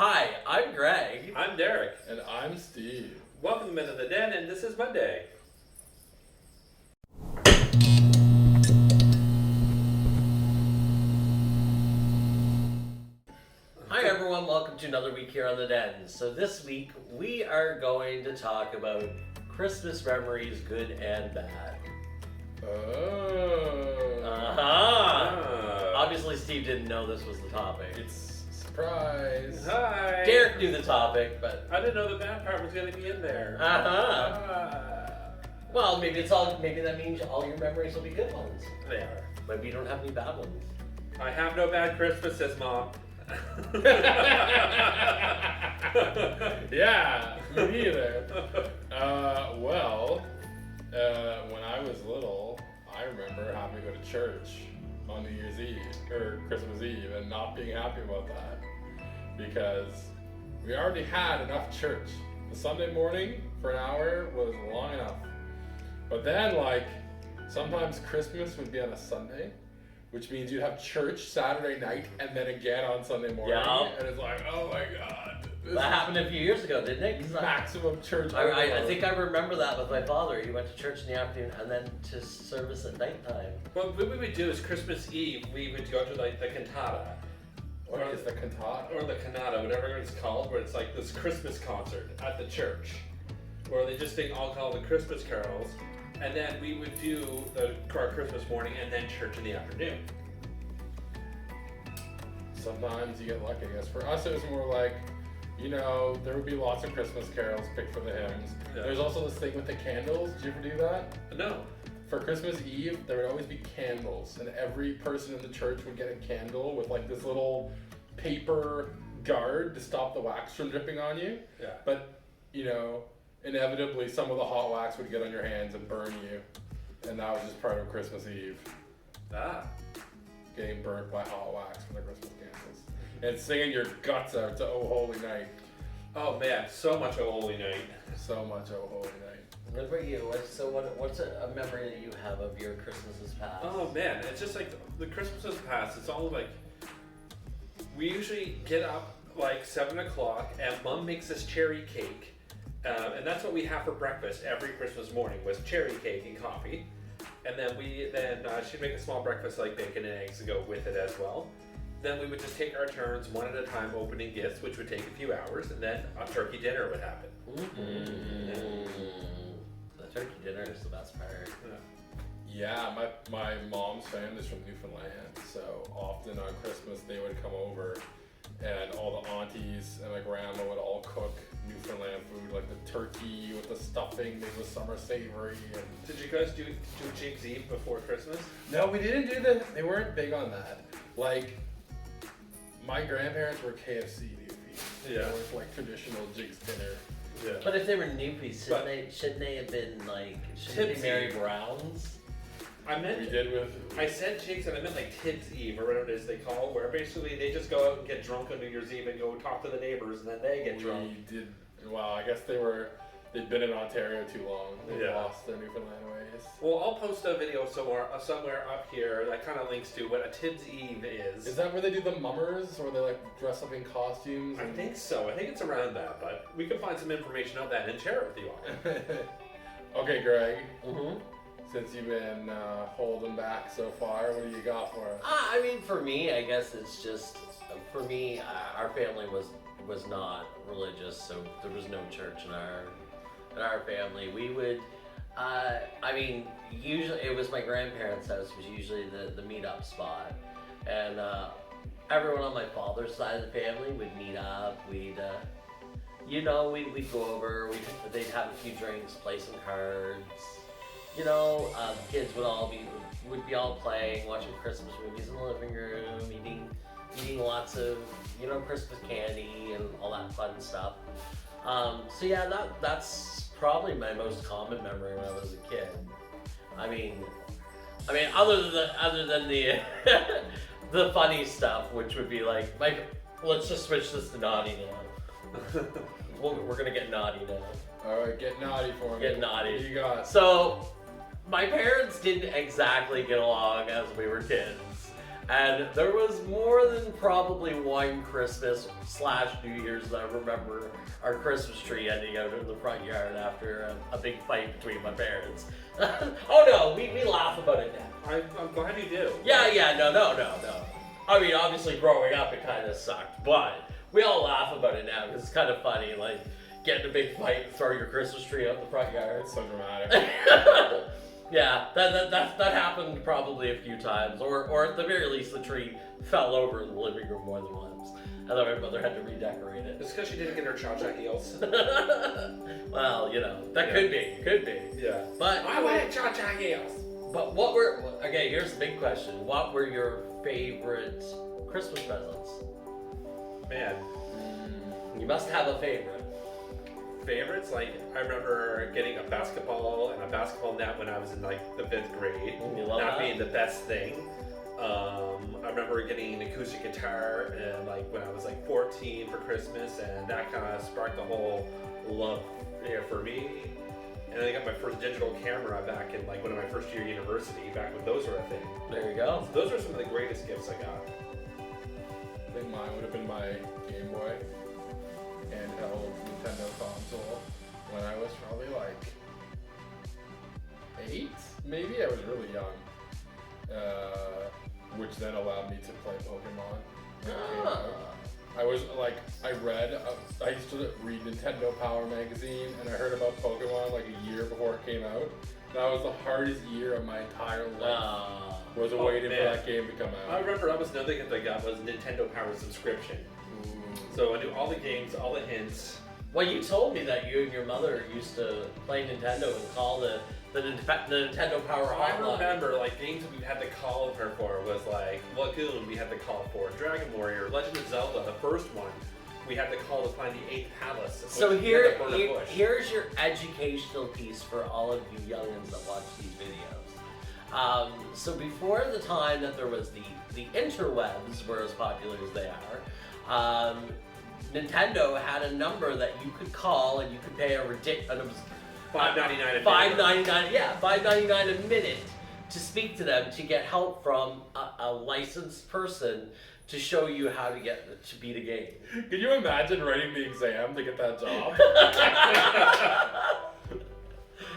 Hi, I'm Greg. I'm Derek. And I'm Steve. Welcome to Men of the Den, and this is Monday. Hi everyone, welcome to another week here on the Den. So this week we are going to talk about Christmas memories, good and bad. Oh. Obviously Steve didn't know this was the topic. It's a surprise. Hi. Derek knew the topic, but I didn't know the bad part was going to be in there. Well, maybe that means all your memories will be good ones. They are. Maybe you don't have any bad ones. I have no bad Christmases, Mom. Yeah, me neither. When I was little, I remember having to go to church on New Year's Eve or Christmas Eve and not being happy about that because we already had enough church. The Sunday morning for an hour was long enough. But then, sometimes Christmas would be on a Sunday, which means you'd have church Saturday night and then again on Sunday morning. Yeah. And it's like, oh my God. That happened a few years ago, didn't it? 'Cause Maximum church. I think I remember that with my father. He went to church in the afternoon and then to service at nighttime. Well, what we would do is Christmas Eve, we would go to the cantata. What is the cantata? Or the canata, whatever it's called, where it's like this Christmas concert at the church, where they just sing all called the Christmas carols, and then we would do our Christmas morning and then church in the afternoon. Sometimes you get lucky, I guess. For us, it was more like, there would be lots of Christmas carols picked for the hymns. Yeah. There's also this thing with the candles. Did you ever do that? No. For Christmas Eve, there would always be candles, and every person in the church would get a candle with this little paper guard to stop the wax from dripping on you. Yeah. But, inevitably some of the hot wax would get on your hands and burn you. And that was just part of Christmas Eve. Getting burnt by hot wax from the Christmas candles. And singing your guts out to Oh Holy Night. Oh man, so much a holy night. So much Oh Holy Night. What about you? What's a memory that you have of your Christmases past? Oh man, it's just like the Christmases past. It's all like we usually get up 7 o'clock, and Mom makes this cherry cake, and that's what we have for breakfast every Christmas morning was cherry cake and coffee. And then she'd make a small breakfast like bacon and eggs to go with it as well. Then we would just take our turns one at a time opening gifts, which would take a few hours, and then a turkey dinner would happen. The turkey dinner is the best part. Yeah, my mom's family's from Newfoundland, so often on Christmas they would come over and all the aunties and my grandma would all cook Newfoundland food, like the turkey with the stuffing made with summer savory. And Did you guys do Jig's Eve before Christmas? no, we didn't do they weren't big on that. My grandparents were KFC newfies. Yeah. They weren't traditional Jig's dinner. Yeah. But if they were newbies, shouldn't they have been shouldn't they Tipsy. Mary Browns? I meant We did with I said Jig's and I meant Tibbs Eve or whatever it is they call it, where basically they just go out and get drunk on New Year's Eve and go talk to the neighbors and then they get drunk. We did. Well, I guess they'd been in Ontario too long. They lost their Newfoundland ways. Well, I'll post a video somewhere up here that kind of links to what a Tibbs Eve is. Is that where they do the mummers, or they dress up in costumes? I think so. I think it's around that, but we can find some information on that and share it with you all. Okay, Greg. Mm-hmm. Since you've been holding back so far, what do you got for us? For me, I guess it's just our family was not religious, so there was no church in our family. We would, usually it was my grandparents' house was usually the meetup spot, and everyone on my father's side of the family would meet up. We'd go over. They'd have a few drinks, play some cards. Kids would be all playing, watching Christmas movies in the living room, eating lots of Christmas candy and all that fun stuff. That's probably my most common memory when I was a kid. Other than the the funny stuff, which would be let's just switch this to naughty now. We're gonna get naughty now. All right, get naughty for me. Get naughty. What do you got? So, my parents didn't exactly get along as we were kids. And there was more than probably one Christmas / New Year's that I remember our Christmas tree ending out in the front yard after a big fight between my parents. Oh no, we laugh about it now. I'm glad you do. Yeah, no. I mean, obviously growing up it kind of sucked, but we all laugh about it now because it's kind of funny, like getting a big fight and throw your Christmas tree out in the front yard. It's so dramatic. Yeah, that happened probably a few times, or at the very least the tree fell over in the living room more than once, and then my mother had to redecorate it. It's because she didn't get her cha-cha heels. Well, you know, that could be. Yeah. But I want cha-cha heels. But okay, here's the big question. What were your favorite Christmas presents? Man, You must have a favorite. favorites, like I remember getting a basketball and a basketball net when I was in like the 5th grade. You love That that? being the best thing. I remember getting an acoustic guitar and like when I was like 14 for Christmas, and that kind of sparked the whole love for me. And then I got my first digital camera back in like one of my first year university, back when those were a thing. There you go. So those are some of the greatest gifts I got. I think mine would have been my Game Boy handheld Nintendo console when I was probably like 8, maybe. I was really young, which then allowed me to play Pokemon. when it came out. I was like, I used to read Nintendo Power magazine, and I heard about Pokemon like a year before it came out. That was the hardest year of my entire life. Was waiting for that game to come I out. remember that was another gift I got was Nintendo Power subscription. So I knew all the games, all the hints. Well, you told me that you and your mother used to play Nintendo and call the Nintendo Power I hotline. remember like games that we had to call her for was like Lagoon we had to call for, Dragon Warrior, Legend of Zelda, the first one. We had to call to find the 8th palace. So which we had to burn a here, bush. here's your educational piece for all of you youngins that watch these videos. So before the time that there was the interwebs were as popular as they are, Nintendo had a number that you could call and you could pay a ridiculous $5.99 a $5.99, yeah, $5.99 a minute to speak to them to get help from a licensed person to show you how to beat a game. Can you imagine writing the exam to get that job?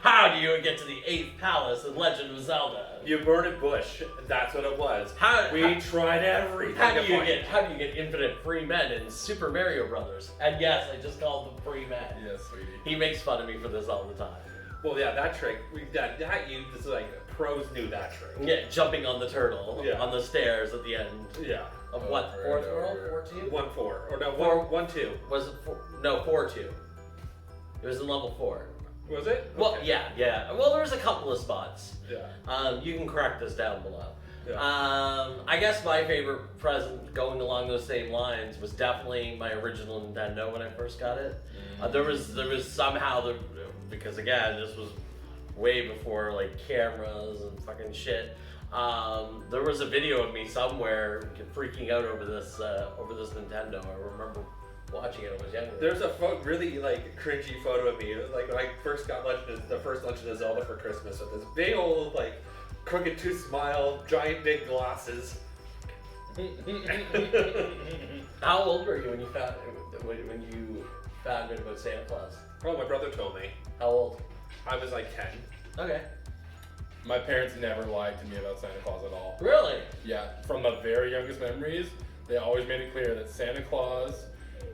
How do you get to the 8th palace in Legend of Zelda? You burn a bush. That's what it was. We tried everything. How do to you find- get infinite free men in Super Mario Brothers? And yes, I just called them free men. Yes, sweetie. He makes fun of me for this all the time. Well, yeah, that trick. This is like pros knew that trick. Yeah, jumping on the turtle Yeah. on the stairs at the end Yeah. of Oh, what? right, Fourth right, world? right. 4-2? 1-4 or no Four- 1-2. Was it 4-2? It was in level 4. Was it? Well, Okay. yeah. Well, there was a couple of spots. Yeah. You can correct this down below. Yeah. I guess my favorite present going along those same lines was definitely my original Nintendo when I first got it. There was somehow because again this was way before like cameras and fucking shit. There was a video of me somewhere freaking out over this Nintendo. I remember watching it when I was younger. There's a really like cringy photo of me. It was, like when I first got the first Legend of Zelda for Christmas with this big old like crooked tooth smile, giant big glasses. How old were you when you found out about Santa Claus? Oh, my brother told me. How old? I was like 10. Okay. My parents never lied to me about Santa Claus at all. Really? Yeah, from the very youngest memories, they always made it clear that Santa Claus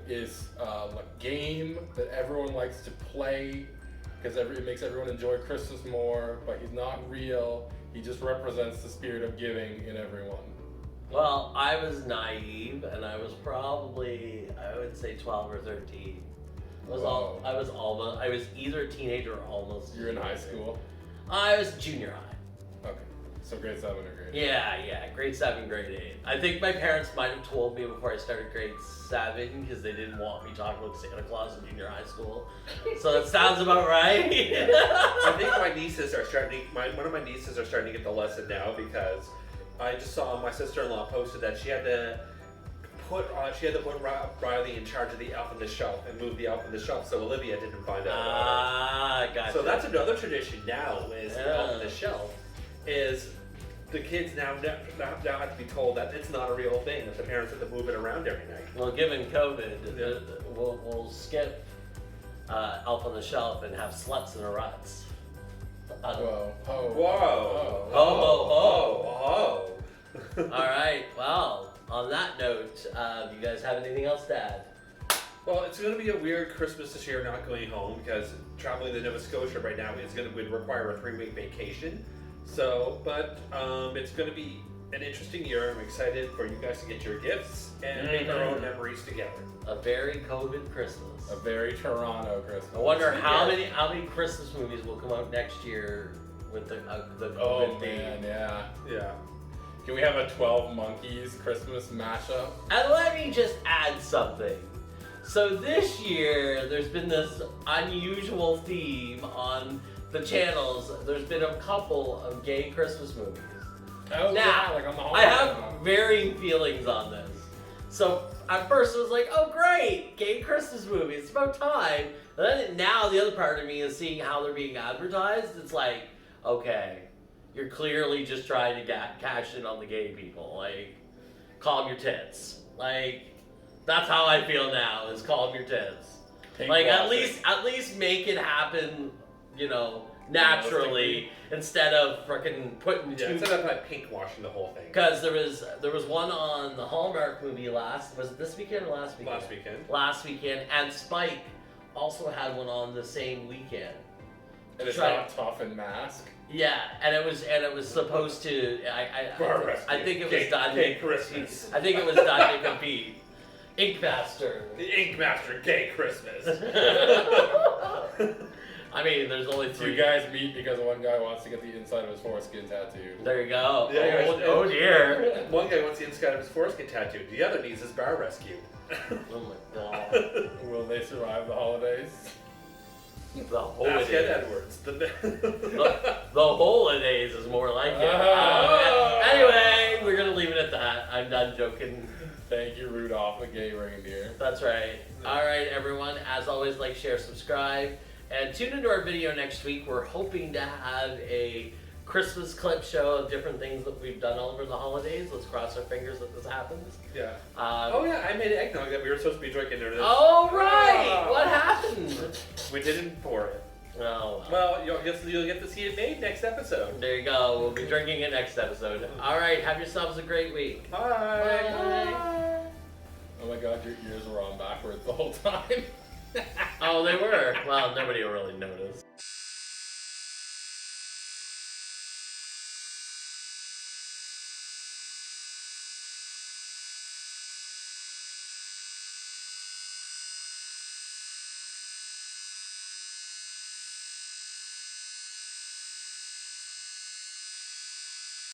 is a game that everyone likes to play because it makes everyone enjoy Christmas more, but he's not real. He just represents the spirit of giving in everyone. Well, I was naive, and I was probably, I would say 12 or 13. I was either a teenager or almost. You're in high school? I was junior high. Okay, so grade 7 or grade 8. Yeah, grade 7, grade 8. I think my parents might have told me before I started grade 7 because they didn't want me talking about Santa Claus in junior high school. So that sounds about right. I think one of my nieces are starting to get the lesson now because I just saw my sister-in-law posted that she had to put Riley in charge of the elf on the shelf and move the elf on the shelf so Olivia didn't find out about Gotcha. it. So that's another tradition now is the elf on the shelf is the kids now have to be told that it's not a real thing, that the parents have to move it around every night. Well, given COVID, Yeah. we'll skip Elf on the Shelf and have Sluts in a Ruts. Whoa. Whoa. Oh. Oh. All right. Well, on that note, do you guys have anything else to add? Well, it's going to be a weird Christmas this year not going home because traveling to Nova Scotia right now would require a 3-week vacation. So, but it's going to be an interesting year. I'm excited for you guys to get your gifts and make our own memories together. A very COVID Christmas. A very Toronto Christmas. I wonder how Yeah. many Christmas movies will come out next year with the COVID Oh theme. man, yeah. Yeah. Can we have a 12 Monkeys Christmas mashup? And let me just add something. So this year, there's been this unusual theme on the channels. There's been a couple of gay Christmas movies. Oh Now, yeah, like on the I have Hallmark. varying feelings on this. So at first I was like, oh great, gay Christmas movie, it's about time. And then now the other part of me is seeing how they're being advertised. It's like, okay, you're clearly just trying to cash in on the gay people. Like, calm your tits. Like, that's how I feel now, is calm your tits. Pink Like, Classic. at least make it happen, you know, naturally, instead of freaking putting Yeah, two. instead of like pink washing the whole thing. Because there was one on the Hallmark movie was it this weekend or last weekend? Last weekend. Last weekend, and Spike also had one on the same weekend. And it's Try- not tough and mask. Yeah, and it was supposed to. I think it was done. Gay Christmas. I think it was done to compete. Ink Master. The Ink Master Gay Christmas. I mean, there's only Two three guys meet because one guy wants to get the inside of his foreskin tattooed. There you go. Yeah, Oh dear. One guy wants the inside of his foreskin tattooed. The other needs his bar rescued. Oh my god. Will they survive the holidays? The Ask Ed holidays. Edwards. The holidays is more like it. Ah. Anyway, we're gonna leave it at that. I'm done joking. Thank you, Rudolph the gay reindeer. That's right. All right, everyone. As always, like, share, subscribe, and tune into our video next week. We're hoping to have a Christmas clip show of different things that we've done all over the holidays. Let's cross our fingers that this happens. Yeah. Um, Oh yeah, I made eggnog that we were supposed to be drinking during this. Oh right! Ah. What happened? We didn't pour it. Oh. Well, you'll get to see it made next episode. There you go. We'll be drinking it next episode. All right. Have yourselves a great week. Bye. Bye. Oh my god, your ears were on backwards the whole time. Oh, they were. Well, nobody will really notice.